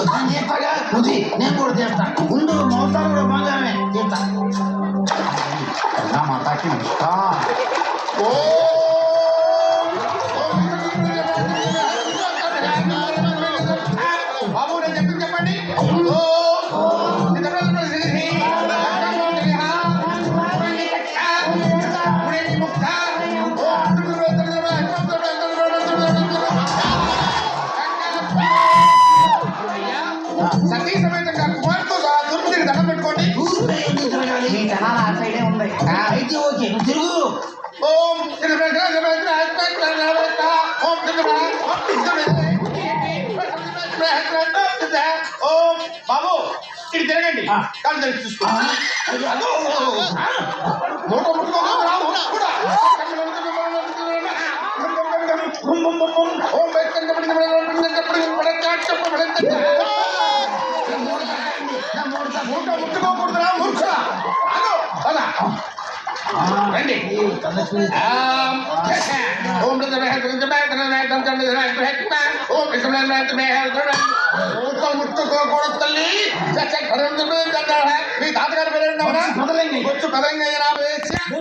నేను చేస్తాగా నువ్వు నేను కూడా చేస్తా ముందు మోతాలు కూడా బాగానే చేస్తా నా మాతాకి ఇష్టం బాబు నేను చెప్పింది చెప్పండి సతీ సమేతంగా కుమార్తె దుర్మతికి దండం పెట్టుకోండి. మీ జనాలు ఆ సైడే ఉంది అయితే ఓకే నువ్వు తిరుగు ఓం ఓం బాబు ఇది తిరగండి కాళ్ళు తెలిసి చూసుకో ముట్టుకోకూడదురా మూర్ఖుడా రండి ఓం ముట్టుకోకూడదు తల్లి మీ తాతగారు పేరు వచ్చి పెదరంగయ్య